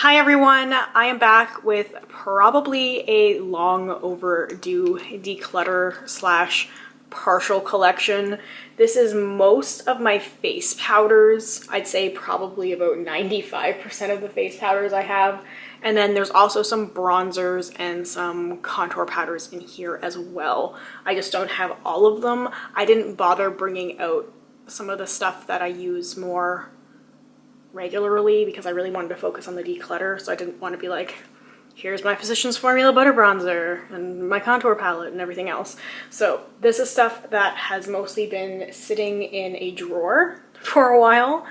Hi everyone, I am back with probably a long overdue declutter slash partial collection. This is most of my face powders. I'd say probably about 95% of the face powders I have. And then there's also some bronzers and some contour powders in here as well. I just don't have all of them. I didn't bother bringing out some of the stuff that I use more regularly because I really wanted to focus on the declutter, so I didn't want to be like, here's my Physicians Formula butter bronzer and my contour palette and everything else. So this is stuff that has mostly been sitting in a drawer for a while.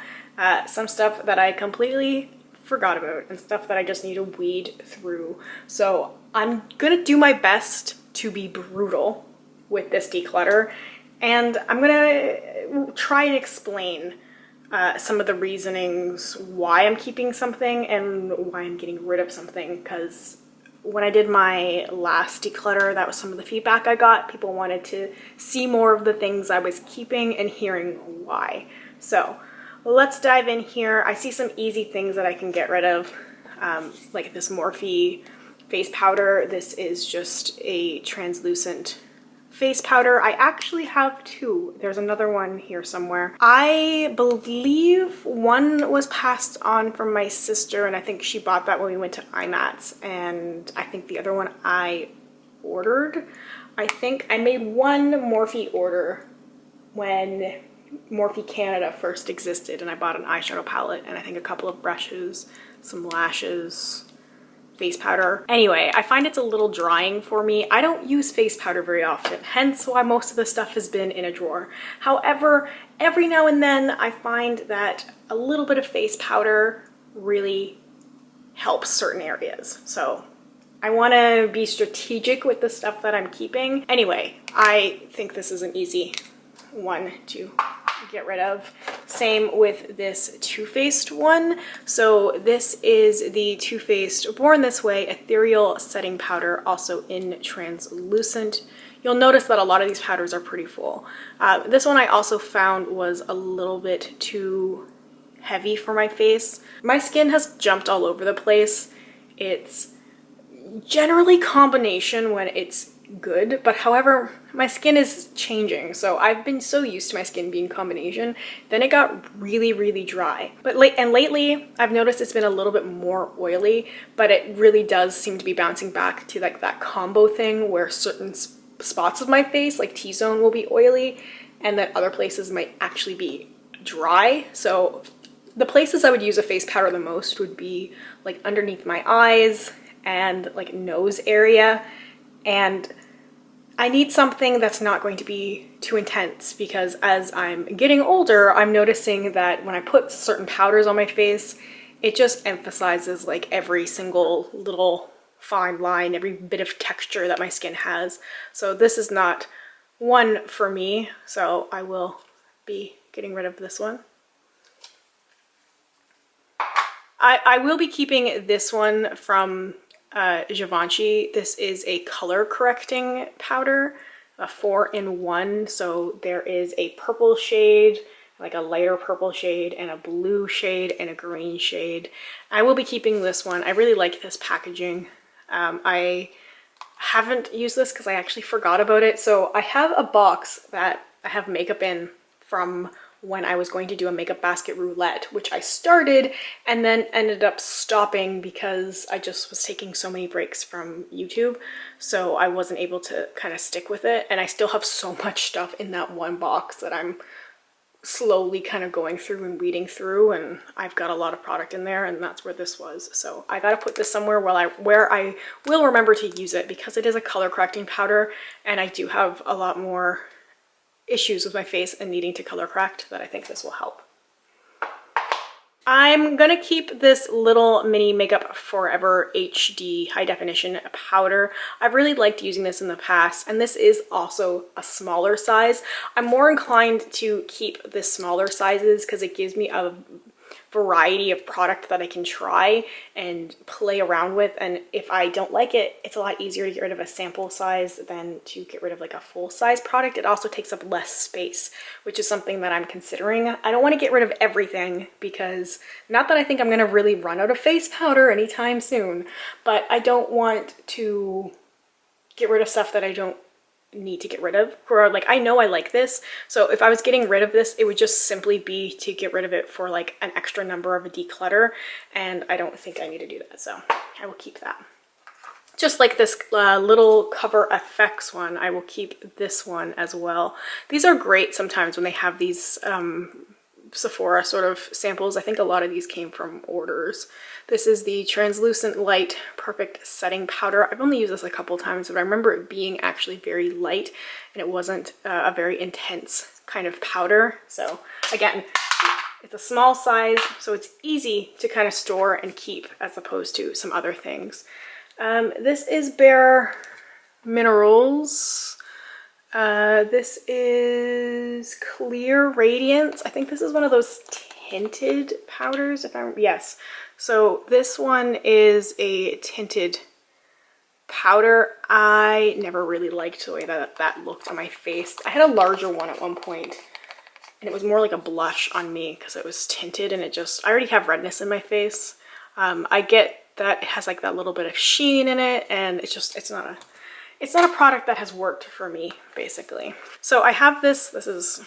Some stuff that I completely forgot about and stuff that I just need to weed through. So I'm gonna do my best to be brutal with this declutter, and I'm gonna try and explain some of the reasonings why I'm keeping something and why I'm getting rid of something, because when I did my last declutter, that was some of the feedback I got. People wanted to see more of the things I was keeping and hearing why. So let's dive in here. I see some easy things that I can get rid of, like this Morphe face powder. This is just a translucent face powder. I actually have two. There's another one here somewhere. I believe one was passed on from my sister, and I think she bought that when we went to IMATS, and I think the other one I ordered. I think I made one Morphe order when Morphe Canada first existed, and I bought an eyeshadow palette and I think a couple of brushes, some lashes, face powder. Anyway, I find it's a little drying for me. I don't use face powder very often, hence why most of the stuff has been in a drawer. However, every now and then I find that a little bit of face powder really helps certain areas. So I want to be strategic with the stuff that I'm keeping. Anyway, I think this is an easy one to get rid of. Same with this Too Faced one. So this is the Too Faced Born This Way Ethereal Setting Powder, also in translucent. You'll notice that a lot of these powders are pretty full. This one I also found was a little bit too heavy for my face. My skin has jumped all over the place. It's generally combination when it's good, but however, my skin is changing, so I've been so used to my skin being combination, then it got really dry. But lately I've noticed it's been a little bit more oily, but it really does seem to be bouncing back to like that combo thing where certain spots of my face, like T-zone, will be oily and then other places might actually be dry. So the places I would use a face powder the most would be like underneath my eyes and like nose area. And I need something that's not going to be too intense, because as I'm getting older, I'm noticing that when I put certain powders on my face, it just emphasizes like every single little fine line, every bit of texture that my skin has. So this is not one for me, so I will be getting rid of this one. I will be keeping this one from Givenchy. This is a color correcting powder, a 4-in-1. So there is a purple shade, like a lighter purple shade, and a blue shade and a green shade. I will be keeping this one. I really like this packaging. I haven't used this because I actually forgot about it. So I have a box that I have makeup in from when I was going to do a makeup basket roulette, which I started and then ended up stopping because I just was taking so many breaks from YouTube. So I wasn't able to kind of stick with it. And I still have so much stuff in that one box that I'm slowly kind of going through and weeding through, and I've got a lot of product in there, and that's where this was. So I gotta put this somewhere where I will remember to use it, because it is a color correcting powder and I do have a lot more issues with my face and needing to color correct that I think this will help. I'm gonna keep this little mini Makeup Forever HD high definition powder. I've really liked using this in the past, and this is also a smaller size. I'm more inclined to keep the smaller sizes because it gives me a variety of product that I can try and play around with, and if I don't like it, it's a lot easier to get rid of a sample size than to get rid of like a full size product. It also takes up less space, which is something that I'm considering. I don't want to get rid of everything because, not that I think I'm going to really run out of face powder anytime soon, but I don't want to get rid of stuff that I don't need to get rid of. Or like, I know I like this, so if I was getting rid of this, it would just simply be to get rid of it for like an extra number of a declutter, and I don't think I need to do that, so I will keep that. Just like this little Cover FX one, I will keep this one as well. These are great sometimes when they have these Sephora sort of samples. I think a lot of these came from orders. This is the Translucent Light Perfect Setting Powder. I've only used this a couple times, but I remember it being actually very light and it wasn't a very intense kind of powder. So again, it's a small size, so it's easy to kind of store and keep as opposed to some other things. This is Bare Minerals. This is Clear Radiance. I think this is one of those tinted powders, yes. So this one is a tinted powder. I never really liked the way that that looked on my face. I had a larger one at one point, and it was more like a blush on me because it was tinted, and I already have redness in my face. I get that it has like that little bit of sheen in it, and it's not a product that has worked for me, basically. So I have this is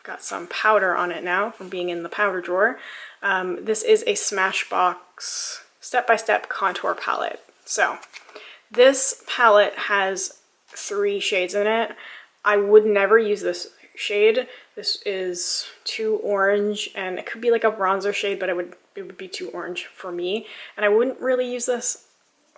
got some powder on it now from being in the powder drawer. This is a Smashbox step-by-step contour palette. So this palette has 3 shades in it. I would never use this shade. This is too orange, and it could be like a bronzer shade, but it would be too orange for me. And I wouldn't really use this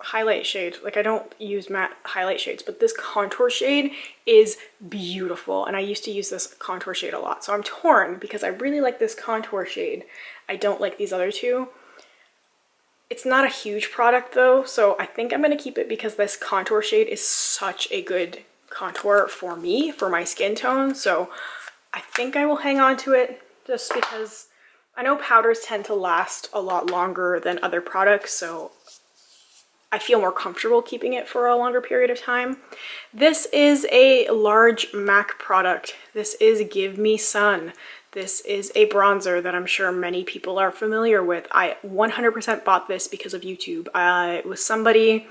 highlight shade. Like, I don't use matte highlight shades, but this contour shade is beautiful, and I used to use this contour shade a lot. So I'm torn because I really like this contour shade. I don't like these other two. It's not a huge product though, so I think I'm going to keep it because this contour shade is such a good contour for me, for my skin tone. So I think I will hang on to it just because I know powders tend to last a lot longer than other products, so I feel more comfortable keeping it for a longer period of time. This is a large MAC product. This is Give Me Sun. This is a bronzer that I'm sure many people are familiar with. I 100% bought this because of YouTube. It was somebody,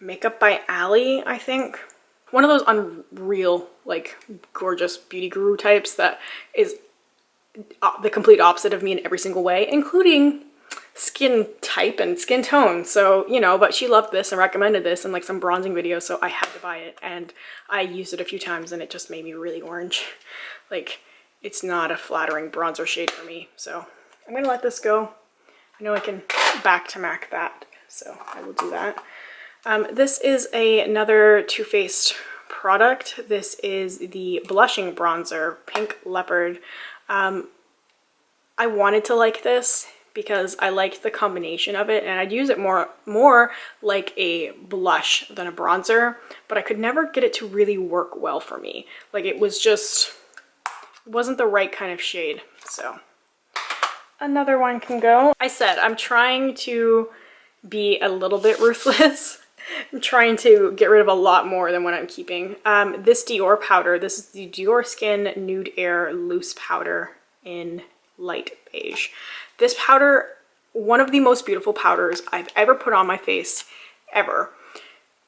Makeup by Elle, I think. One of those unreal, like, gorgeous beauty guru types that is the complete opposite of me in every single way, including skin type and skin tone. So, you know, but she loved this and recommended this in like some bronzing videos, so I had to buy it, and I used it a few times and it just made me really orange. Like, it's not a flattering bronzer shade for me, so I'm gonna let this go. I know I can back to MAC that, so I will do that. This is another Too Faced product. This is the Blushing Bronzer, Pink Leopard. I wanted to like this because I liked the combination of it, and I'd use it more like a blush than a bronzer, but I could never get it to really work well for me. Like, it wasn't the right kind of shade. So another one can go. I said I'm trying to be a little bit ruthless. I'm trying to get rid of a lot more than what I'm keeping. This Dior powder, this is the Dior Skin Nude Air Loose Powder in Light Beige. This powder, one of the most beautiful powders I've ever put on my face, ever.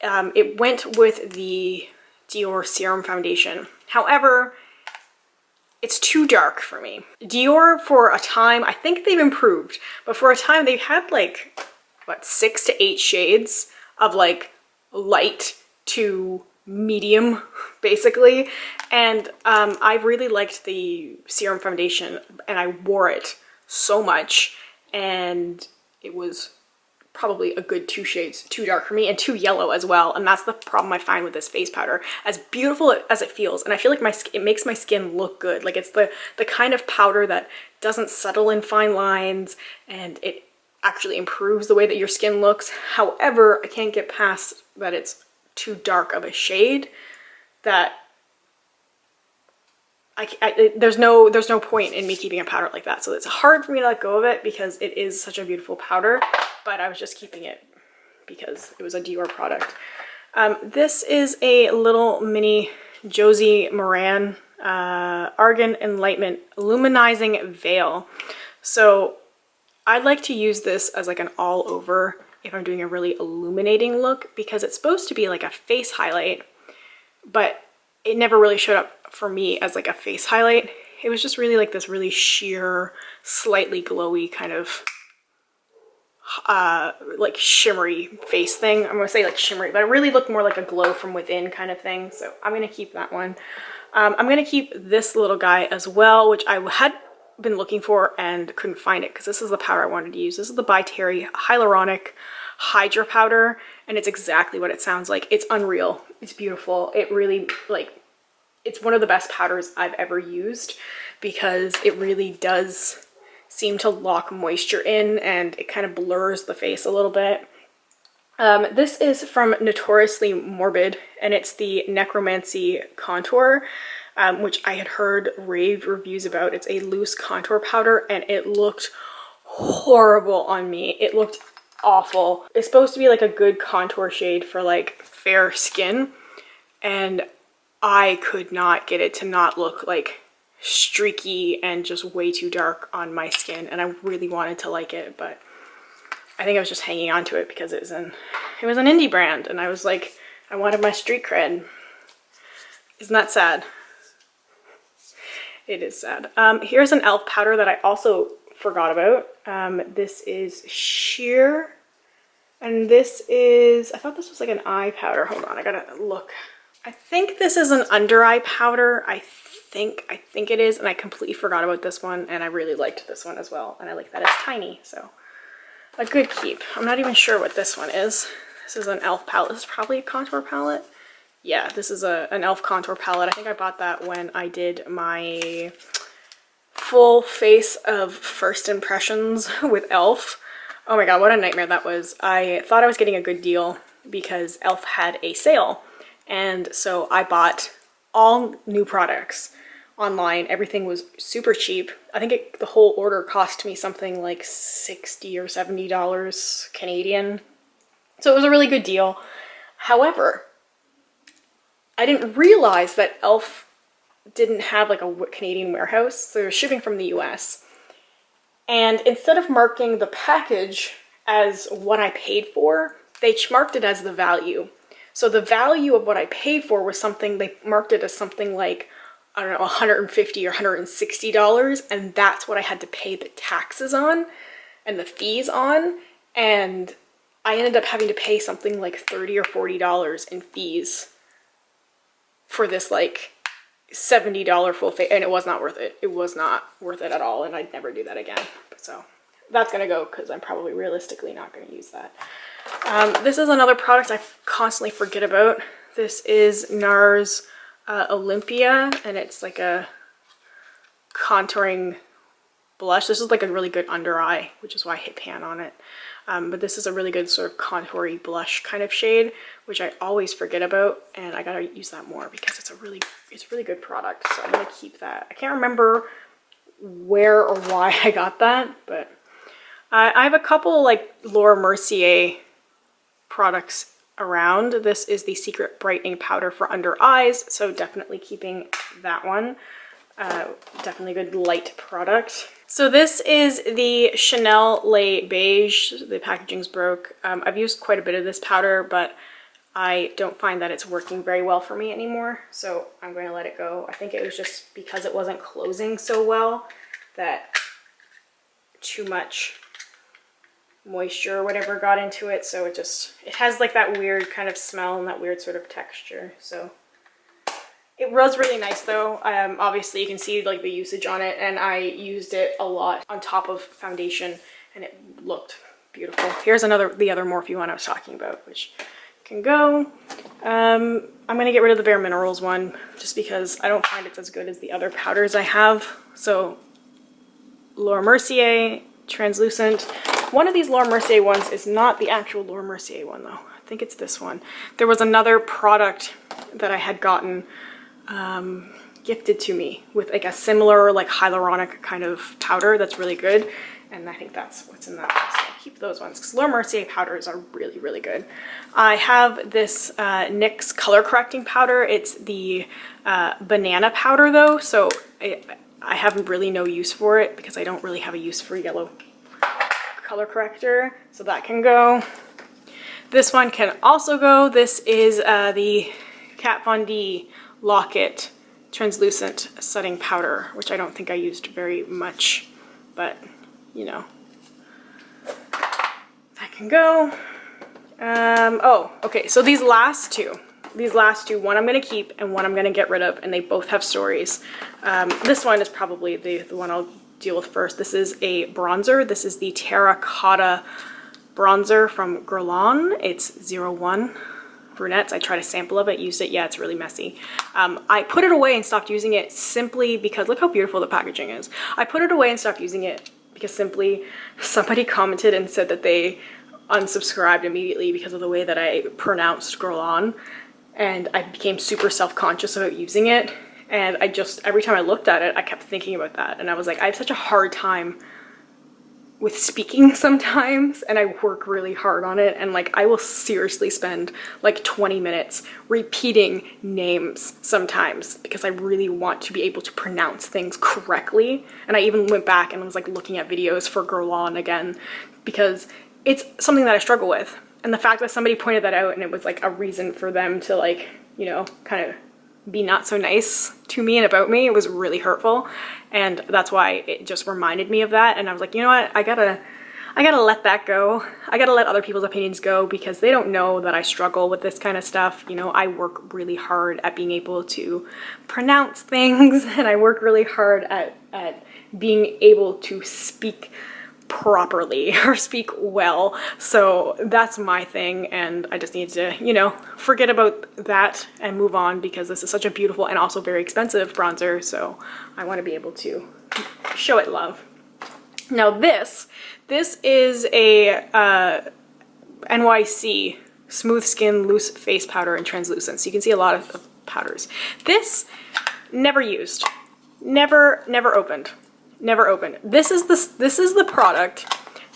It went with the Dior Serum Foundation. However, it's too dark for me. Dior, for a time, I think they've improved, but for a time they had like, what, 6 to 8 shades of like light to medium, basically. And I really liked the Serum Foundation, and I wore it so much, and it was probably a good 2 shades too dark for me, and too yellow as well. And that's the problem I find with this face powder. As beautiful as it feels, and I feel like it makes my skin look good. Like, it's the kind of powder that doesn't settle in fine lines, and it actually improves the way that your skin looks. However, I can't get past that it's too dark of a shade that there's no point in me keeping a powder like that. So it's hard for me to let go of it because it is such a beautiful powder, but I was just keeping it because it was a Dior product. This is a little mini Josie Moran Argan Enlightenment Luminizing Veil. So I'd like to use this as like an all over if I'm doing a really illuminating look, because it's supposed to be like a face highlight, but it never really showed up for me as like a face highlight. It was just really like this really sheer, slightly glowy kind of like shimmery face thing. I'm gonna say like shimmery, but it really looked more like a glow from within kind of thing. So I'm gonna keep that one. I'm gonna keep this little guy as well, which I had been looking for and couldn't find it because this is the powder I wanted to use. This is the By Terry Hyaluronic Hydra powder, and it's exactly what it sounds like. It's unreal. It's beautiful. It really, like, it's one of the best powders I've ever used because it really does seem to lock moisture in and it kind of blurs the face a little bit. This is from Notoriously Morbid, and it's the Necromancy Contour, which I had heard rave reviews about. It's a loose contour powder and it looked horrible on me. It looked awful. It's supposed to be like a good contour shade for like fair skin, and I could not get it to not look like streaky and just way too dark on my skin, and I really wanted to like it, but I think I was just hanging on to it because it was an indie brand, and I was like, I wanted my street cred. Isn't that sad? It is sad. Here's an e.l.f. powder that I also forgot about. This is Sheer, and this is, I thought this was like an eye powder. Hold on, I gotta look. I think this is an under eye powder. I think it is, and I completely forgot about this one, and I really liked this one as well, and I like that it's tiny, so a good keep. I'm not even sure what this one is. This is an e.l.f. palette. This is probably a contour palette. Yeah, this is an e.l.f. contour palette. I think I bought that when I did my full face of first impressions with e.l.f. Oh my god, what a nightmare that was. I thought I was getting a good deal because e.l.f. had a sale, and so I bought all new products online. Everything was super cheap. I think the whole order cost me something like $60 or $70 Canadian. So it was a really good deal. However, I didn't realize that e.l.f. didn't have like a Canadian warehouse, so they were shipping from the US. And instead of marking the package as what I paid for, they marked it as the value. So the value of what I paid for was something, they marked it as something like, I don't know, $150 or $160, and that's what I had to pay the taxes on and the fees on, and I ended up having to pay something like $30 or $40 in fees for this like $70 full face, and it was not worth it. It was not worth it at all, and I'd never do that again. So that's gonna go because I'm probably realistically not gonna use that. This is another product I constantly forget about. This is NARS Olympia, and it's like a contouring blush. This is like a really good under eye, which is why I hit pan on it. But this is a really good sort of contoury blush kind of shade, which I always forget about, and I gotta use that more because it's a really good product. So I'm gonna keep that. I can't remember where or why I got that, but I have a couple like Laura Mercier products around. This is the Secret Brightening Powder for under eyes, so definitely keeping that one. Definitely a good light product. So this is the Chanel Lay Beige. The packaging's broke. I've used quite a bit of this powder, but I don't find that it's working very well for me anymore, so I'm going to let it go. I think it was just because it wasn't closing so well that too much moisture or whatever got into it, so it has like that weird kind of smell and that weird sort of texture. So it was really nice though. Obviously you can see like the usage on it, and I used it a lot on top of foundation and it looked beautiful. Here's the other Morphe one I was talking about, which can go. I'm gonna get rid of the Bare Minerals one just because I don't find it's as good as the other powders I have. So Laura Mercier Translucent. One of these Laura Mercier ones is not the actual Laura Mercier one though. I think it's this one. There was another product that I had gotten gifted to me with like a similar like hyaluronic kind of powder that's really good. And I think that's what's in that one. So I'll keep those ones because Mercier powders are really, really good. I have this NYX color correcting powder. It's the banana powder though, so I have really no use for it because I don't really have a use for yellow color corrector. So that can go. This one can also go. This is the Kat Von D Lock-It translucent setting powder, which I don't think I used very much, but you know, that can go. Oh, okay, so these last two, one I'm gonna keep and one I'm gonna get rid of, and they both have stories. This one is probably the one I'll deal with first. This is a bronzer. This is the Terracotta bronzer from Guerlain. It's 01 brunettes. I tried a sample of it, used it. Yeah, it's really messy. I put it away and stopped using it simply because, look how beautiful the packaging is. I put it away and stopped using it because simply somebody commented and said that they unsubscribed immediately because of the way that I pronounced Guerlain, and I became super self-conscious about using it. And I just, every time I looked at it, I kept thinking about that. And I was like, I have such a hard time with speaking sometimes, and I work really hard on it, and like I will seriously spend like 20 minutes repeating names sometimes because I really want to be able to pronounce things correctly. And I even went back and was like looking at videos for Guerlain again because it's something that I struggle with. And the fact that somebody pointed that out and it was like a reason for them to like, you know, kind of be not so nice to me and about me, it was really hurtful. And that's why it just reminded me of that. And I was like, you know what, I gotta let that go. I gotta let other people's opinions go because they don't know that I struggle with this kind of stuff. You know, I work really hard at being able to pronounce things, and I work really hard at being able to speak properly or speak well. So that's my thing, and I just need to, you know, forget about that and move on because this is such a beautiful and also very expensive bronzer, so I want to be able to show it love. Now this is a NYX Smooth Skin Loose Face Powder in translucent. So you can see a lot of powders. This, never used, never opened. Never opened. This is the product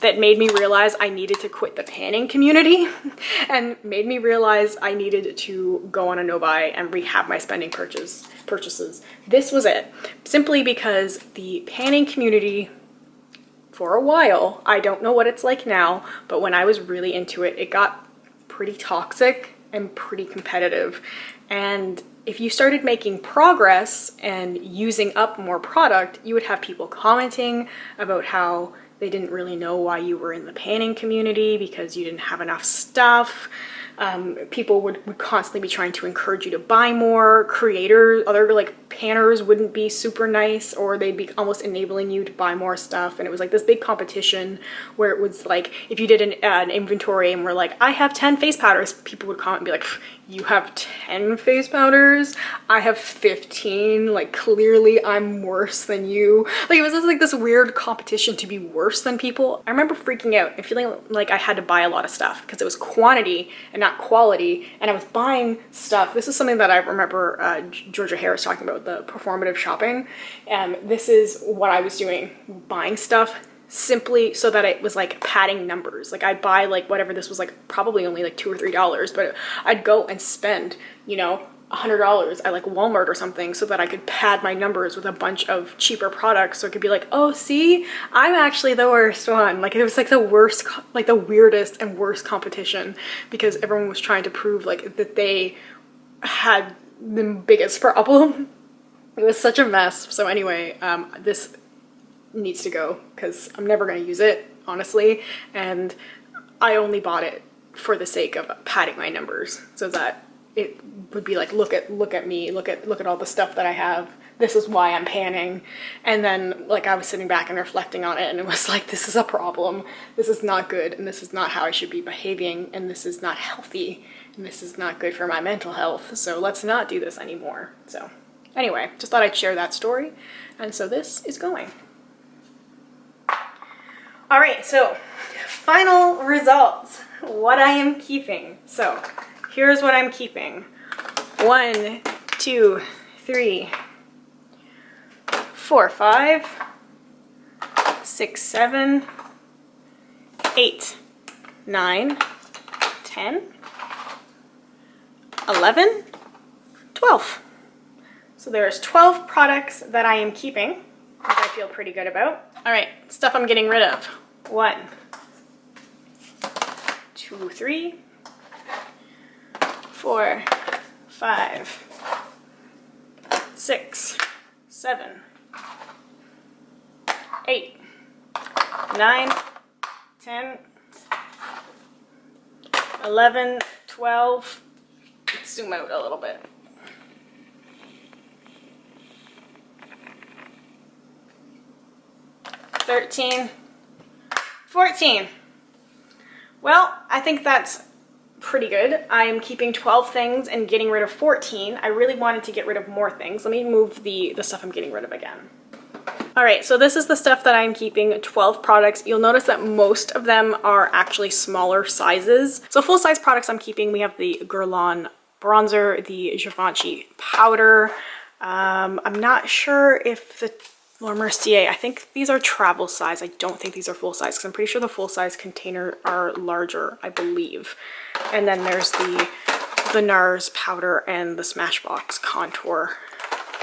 that made me realize I needed to quit the panning community and made me realize I needed to go on a no-buy and rehab my spending purchases. This was it. Simply because the panning community, for a while, I don't know what it's like now, but when I was really into it, it got pretty toxic and pretty competitive. And if you started making progress and using up more product, you would have people commenting about how they didn't really know why you were in the panning community because you didn't have enough stuff. People would constantly be trying to encourage you to buy more. Creators, other like panners wouldn't be super nice, or they'd be almost enabling you to buy more stuff. And it was like this big competition where it was like, if you did an inventory and were like, I have 10 face powders, people would comment and be like, you have 10 face powders? I have 15. Like, clearly I'm worse than you. Like, it was just like this weird competition to be worse than people. I remember freaking out and feeling like I had to buy a lot of stuff because it was quantity and not quality, and I was buying stuff. This is something that I remember Georgia Harris talking about, the performative shopping, and this is what I was doing, buying stuff simply so that it was like padding numbers. Like I'd buy like whatever, this was like probably only like $2 or $3, but I'd go and spend, you know, $100 at like Walmart or something so that I could pad my numbers with a bunch of cheaper products, so it could be like, oh, see, I'm actually the worst one. Like it was like the worst, like the weirdest and worst competition because everyone was trying to prove like that they had the biggest problem. It was such a mess. So anyway, this needs to go because I'm never going to use it, honestly, and I only bought it for the sake of padding my numbers so that it would be like, look at me, look at all the stuff that I have, this is why I'm panning. And then like I was sitting back and reflecting on it, and it was like, this is a problem, this is not good, and this is not how I should be behaving, and this is not healthy, and this is not good for my mental health, so let's not do this anymore. So anyway, just thought I'd share that story, and so this is going. All right, so final results, what I am keeping. So here's what I'm keeping. 1, 2, 3, 4, 5, 6, 7, 8, 9, 10, 11, 12. So there's 12 products that I am keeping, which I feel pretty good about. All right, stuff I'm getting rid of. 1, 2, 3, 4, 5, 6, 7, 8, 9, 10, 11, 12. Let's zoom out a little bit. 13, 14. Well, I think that's pretty good. I'm keeping 12 things and getting rid of 14. I really wanted to get rid of more things. Let me move the stuff I'm getting rid of again. All right, so this is the stuff that I'm keeping, 12 products. You'll notice that most of them are actually smaller sizes. So full-size products I'm keeping, we have the Guerlain bronzer, the Givenchy powder. I'm not sure if the Mercier, I think these are travel size. I don't think these are full size because I'm pretty sure the full size container are larger, I believe. And then there's the NARS powder and the Smashbox contour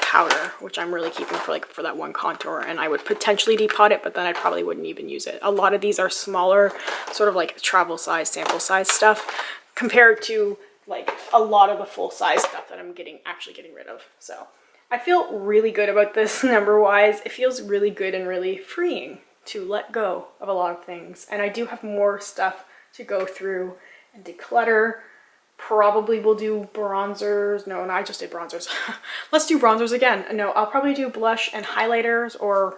powder, which I'm really keeping for that one contour, and I would potentially depot it, but then I probably wouldn't even use it. A lot of these are smaller, sort of like travel size, sample size stuff compared to like a lot of the full size stuff that I'm actually getting rid of. So I feel really good about this number wise. It feels really good and really freeing to let go of a lot of things. And I do have more stuff to go through and declutter. Probably will do bronzers. No, I just did bronzers. Let's do bronzers again. No, I'll probably do blush and highlighters, or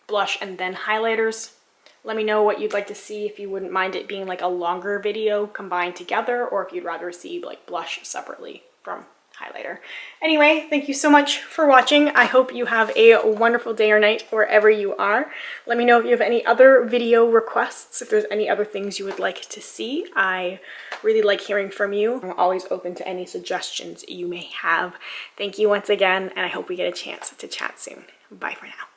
blush and then highlighters. Let me know what you'd like to see, if you wouldn't mind it being like a longer video combined together, or if you'd rather see like blush separately from highlighter. Anyway, thank you so much for watching. I hope you have a wonderful day or night wherever you are. Let me know if you have any other video requests, if there's any other things you would like to see. I really like hearing from you. I'm always open to any suggestions you may have. Thank you once again, and I hope we get a chance to chat soon. Bye for now.